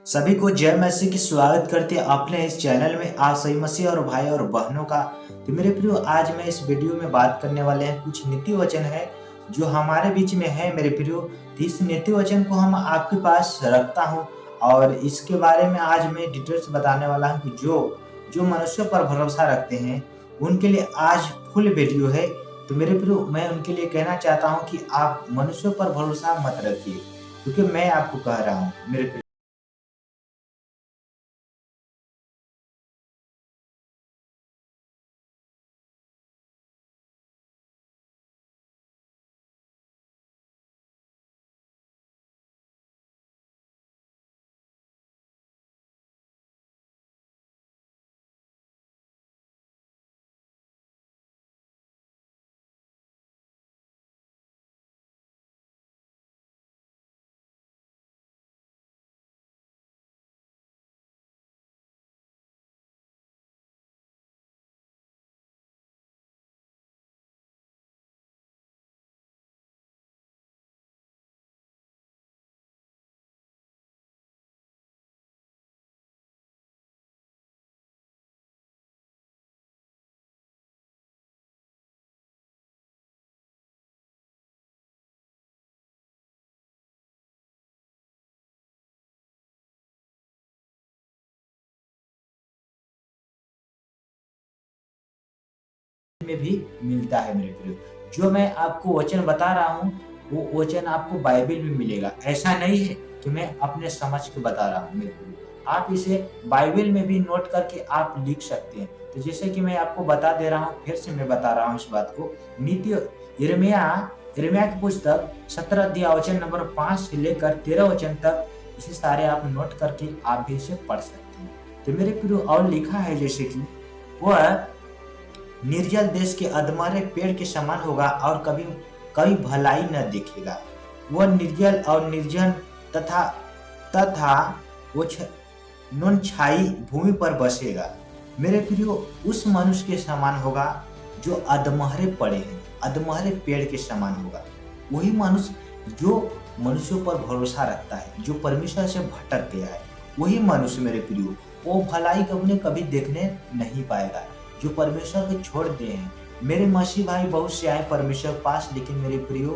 सभी को जय मसीह की स्वागत करते हैं अपने इस चैनल में। आप सही मसीह और भाई और बहनों का। तो मेरे प्रियो, आज मैं इस वीडियो में बात करने वाले हैं कुछ नीति वचन है जो हमारे बीच में है मेरे प्रियो। तो इस नीति वचन को हम आपके पास रखता हूँ और इसके बारे में आज मैं डिटेल्स बताने वाला हूँ कि जो मनुष्यों पर भरोसा रखते हैं उनके लिए आज फुल वीडियो है। तो मेरे प्रियो, मैं उनके लिए कहना चाहता हूँ कि आप मनुष्यों पर भरोसा मत रखिए, क्योंकि मैं आपको कह रहा हूँ मेरे प्रियो। में भी मिलता है मेरे प्रियो। जो मैं आपको वचन बता रहा हूँ वो वचन आपको बाइबल में मिलेगा। ऐसा नहीं है कि मैं अपने समझ के बता रहा हूँ मेरे प्रियो। आप इसे बाइबल में भी नोट करके आप लिख सकते हैं। तो जैसे कि मैं आपको बता दे रहा हूँ, फिर से मैं बता रहा हूँ इस बात को। नीति यिर्मयाह की पुस्तक 17 अध्याय वचन नंबर 5 से लेकर 13 वचन तक, इसे सारे आप नोट करके आप भी इसे पढ़ सकते हैं। तो मेरे प्रियो, और लिखा है जैसे कि वह निर्जल देश के अधमरे पेड़ के समान होगा और कभी कभी भलाई न देखेगा। वह निर्जल और निर्जन तथा तथा वो नून छाई भूमि पर बसेगा। मेरे प्रियो, उस मनुष्य के समान होगा जो अधमरे पड़े हैं, अधमरे पेड़ के समान होगा। वही मनुष्य जो मनुष्यों पर भरोसा रखता है, जो परमेश्वर से भटक गया है, वही मनुष्य मेरे प्रियो वो भलाई कभी कभी देखने नहीं पाएगा। जो परमेश्वर को छोड़ दे हैं, मेरे मसीह भाई बहुत से आए परमेश्वर के पास, लेकिन मेरे प्रियो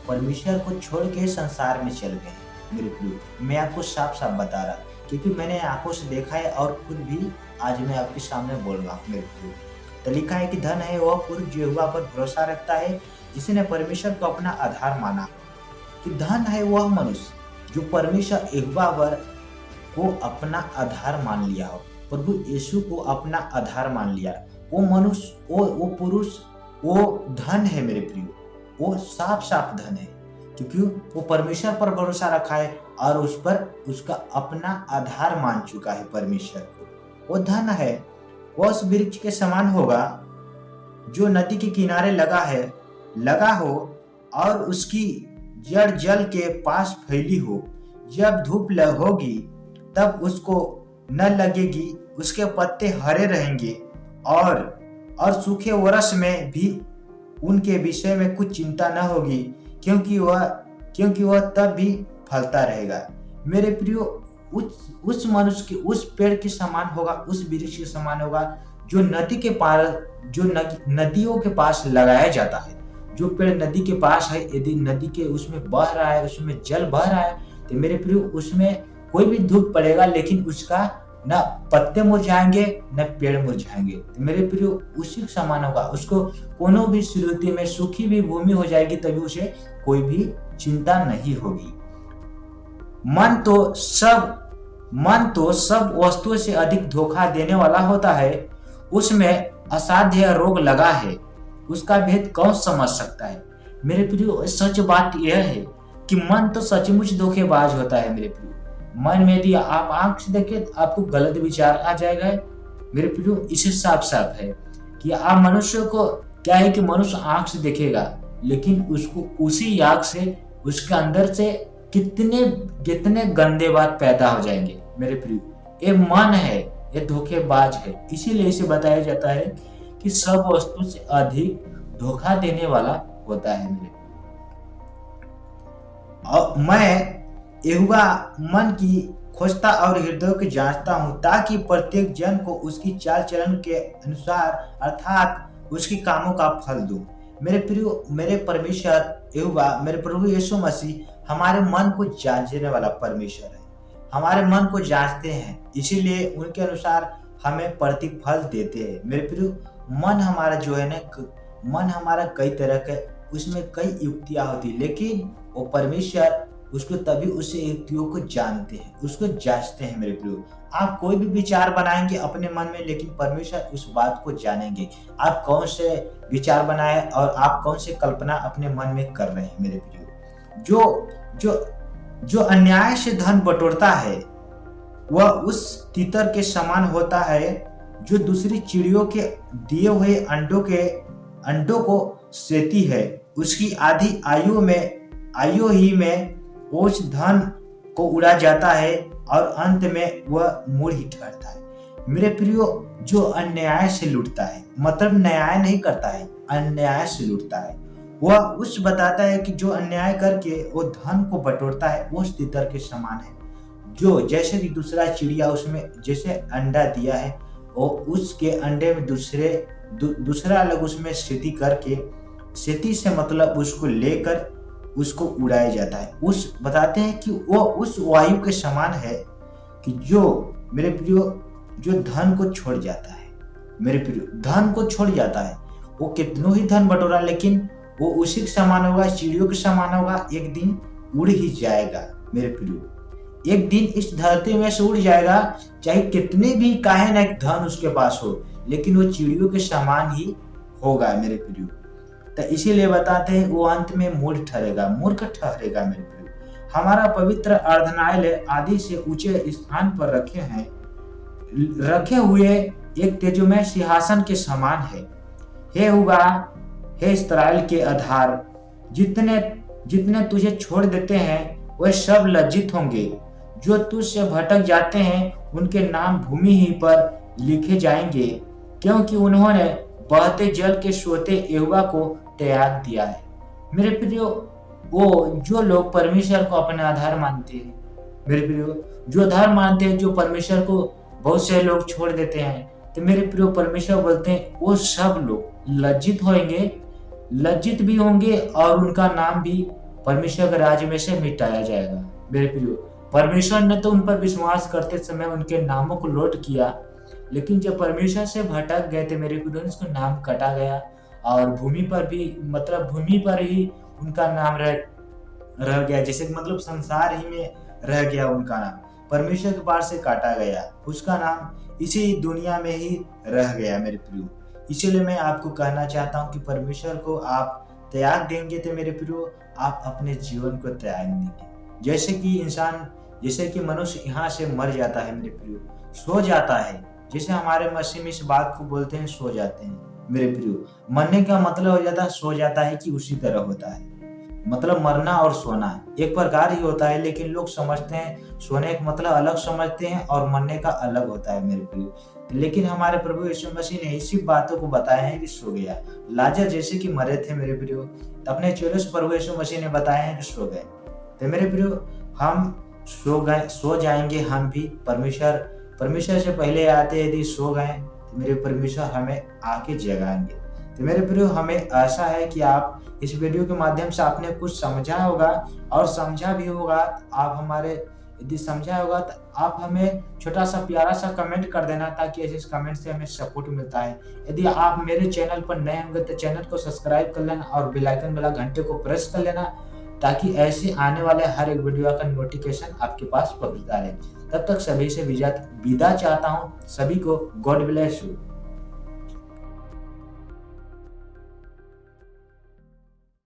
परमेश्वर को छोड़ के संसार में चल गए हैं। मेरे प्रियो, मैं आपको साफ साफ बता रहा, क्योंकि मैंने आंखों से देखा है और खुद भी आज मैं आपके सामने बोल रहा हूँ मेरे प्रियो। तो लिखा है कि धन है वह पुरुष जो यहोवा पर भरोसा रखता है, जिसने परमेश्वर को अपना आधार माना। कि धन है वह मनुष्य जो परमेश्वर यहोवा पर को अपना आधार मान लिया हो, प्रभु यीशु को अपना आधार मान लिया। वो मनुष्य, वो पुरुष, वो धन है मेरे प्रियो। वो साफ साफ धन है, क्योंकि वो परमेश्वर पर भरोसा रखा है और उस पर उसका अपना आधार मान चुका है परमेश्वर को। वो धन है। वो उस वृक्ष के समान होगा जो नदी के किनारे लगा हो और उसकी जड़ जल के पास फैली हो। जब धूप होगी तब उसको न लगेगी, उसके पत्ते हरे रहेंगे और सूखे वर्ष में भी उनके विषय में कुछ चिंता न होगी, क्योंकि वह तब भी फलता रहेगा। मेरे प्रियो, उस मनुष्य के उस पेड़ के समान होगा, उस वृक्ष के समान होगा जो नदी के पार, जो नदियों के पास लगाया जाता है। जो पेड़ नदी के पास है, यदि नदी के उसमें बह रहा है, उसमें जल बह रहा है, तो मेरे प्रियो उसमें कोई भी धूप पड़ेगा लेकिन उसका न पत्ते मुरझाएंगे न पेड़ मुरझाएंगे। तो मेरे प्रियो उसी के समान होगा। उसको कोनो भी स्थिति में सूखी भी भूमि हो जाएगी तभी उसे कोई भी चिंता नहीं होगी। मन तो सब वस्तुओं से अधिक धोखा देने वाला होता है। उसमें असाध्य रोग लगा है, उसका भेद कौन समझ सकता है। मेरे प्रियो, सच बात यह है कि मन तो सचमुच धोखेबाज होता है। मेरे प्रियो, मन में यदि आप आंख से देखें तो आपको गलत विचार आ जाएगा। मेरे प्रियो, इसे साफ साफ है कि आप मनुष्य को क्या है कि मनुष्य आंख से देखेगा, लेकिन उसको उसी आंख से उसके अंदर से कितने गंदे बात पैदा हो जाएंगे। मेरे प्रियो, ये मन है, ये धोखेबाज है। इसीलिए इसे बताया जाता है कि सब वस्तु से अधिक धोखा देने वाला होता है। मेरे और मैं यहोवा मन की खोजता और हृदय को जांचता हूँ, ताकि प्रत्येक जन को उसकी चाल चलन के अनुसार अर्थात उसके कामों का फल दूं। मेरे प्रियो, मेरे परमेश्वर यहोवा, मेरे प्रभु यीशु मसीह हमारे मन को जांचने वाला परमेश्वर है। हमारे मन को जांचते हैं, इसीलिए उनके अनुसार हमें प्रतिफल देते हैं। मेरे प्रियो, मन हमारा जो है ना, मन हमारा कई तरह के, उसमें कई युक्तियां होती है, लेकिन वो परमेश्वर उसको तभी उस युक्तियों को जानते हैं, उसको जांचते हैं। मेरे प्रियो, आप कोई भी विचार बनाएंगे अपने मन में, लेकिन परमेश्वर उस बात को जानेंगे आप कौन से विचार बनाए और आप कौन से कल्पना अपने मन में कर रहे हैं। मेरे प्रियो, जो जो जो अन्याय से धन बटोरता है वह उस तीतर के समान होता है जो दूसरी चिड़ियों के दिए हुए अंडों को सेती है। उसकी आधी आयु ही में उस धन को उड़ा जाता है और अंत में वह मूढ़ ही ठहरता है। मेरे प्रियो, जो अन्याय से लूटता है, मतलब न्याय नहीं करता है, अन्याय से लूटता है, वह उस बताता है कि जो अन्याय करके वो धन को बटोरता है वो उस तितर के समान है, जो जैसे कि दूसरा चिड़िया उसमें जैसे अंडा दिया है, और उसके अंडे में दूसरा अलग उसमें सेती करके, सेती से मतलब उसको लेकर उसको उड़ाया जाता है। उस बताते हैं कि वो उस वायु के समान है कि जो मेरे प्रियो, जो धन को छोड़ जाता है। मेरे प्रियो, धन को छोड़ जाता है, वो कितनों ही धन बटोरा, लेकिन वो उसी के समान होगा, चिड़ियों के समान होगा, एक दिन उड़ ही जाएगा। मेरे प्रियो, एक दिन इस धरती में से उड़ जाएगा, चाहे कितने भी काहे न धन उसके पास हो, लेकिन वो चिड़ियों के समान ही होगा। मेरे प्रियो, तो इसीलिए बताते हैं वो अंत में मूर्ख ठहरेगा। मेरे प्रियो, हमारा पवित्र अर्धनायल आदि से ऊंचे स्थान पर रखे हुए एक तेजोमय सिंहासन के समान है। हे हुआ, हे इस्राएल के आधार, जितने तुझे छोड़ देते हैं वे सब लज्जित होंगे। जो तुझसे भटक जाते हैं उनके नाम भूमि ही पर लिखे जाएंगे, क्योंकि उन्होंने बहते जल के सोते यहोवा को त्याग दिया है। मेरे प्रियो, वो जो लोग परमेश्वर को अपना आधार मानते हैं, मेरे प्रियो, जो आधार मानते हैं, जो परमेश्वर को बहुत से लोग छोड़ देते हैं, तो मेरे प्रियो परमेश्वर बोलते हैं वो सब लोग लज्जित भी होंगे और उनका नाम भी परमेश्वर के राज्य में से मिटाया जाएगा। मेरे प्रियो, परमेश्वर ने तो उन पर विश्वास करते समय उनके नामों को लौट किया, लेकिन जब परमेश्वर से भटक गए थे मेरे प्रियो, उसका नाम कटा गया और भूमि पर ही उनका नाम रह गया, जैसे मतलब संसार ही में रह गया उनका नाम, परमेश्वर के पास से काटा गया, उसका नाम इसी दुनिया में ही रह गया। मेरे प्रियो, इसीलिए मैं आपको कहना चाहता हूँ कि परमेश्वर को आप त्याग देंगे तो मेरे प्रियो आप अपने जीवन को त्याग देंगे। जैसे कि मनुष्य यहाँ से मर जाता है मेरे प्रियो, सो जाता है, जैसे हमारे मसीह में इस बात को बोलते हैं, सो जाते हैं। मेरे प्रियो, मरने का मतलब हो जाता है सो जाता है, कि उसी तरह होता है, मतलब मरना और सोना एक प्रकार ही होता है, लेकिन लोग समझते हैं सोने का मतलब अलग समझते हैं और मरने का अलग होता है। मेरे प्रियो, लेकिन हमारे प्रभु यीशु मसीह ने इसी बातों को बताया है कि सो गया। लाजर जैसे कि मरे थे मेरे प्रियो, अपने चेहरे से प्रभु यीशु मसीह ने बताया है कि सो गए। तो मेरे प्रियो, हम सो जाएंगे, हम भी परमेश्वर से पहले आते यदि सो गए तो मेरे परमेश्वर हमें आके जगाएंगे। तो मेरे प्रियो, हमें आशा है कि आप इस वीडियो के माध्यम से आपने कुछ समझा होगा और समझा भी होगा। आप हमारे यदि समझा होगा तो आप हमें छोटा सा प्यारा सा कमेंट कर देना, ताकि ऐसे कमेंट से हमें सपोर्ट मिलता है। यदि आप मेरे चैनल पर नए होंगे तो चैनल को सब्सक्राइब कर लेना और बेल आइकन वाला घंटे को प्रेस कर लेना, ताकि ऐसे आने वाले हर एक वीडियो का नोटिफिकेशन आपके पास पहुंचता रहे। तब तक सभी से विदा चाहता हूँ। सभी को गॉड ब्लेस यू।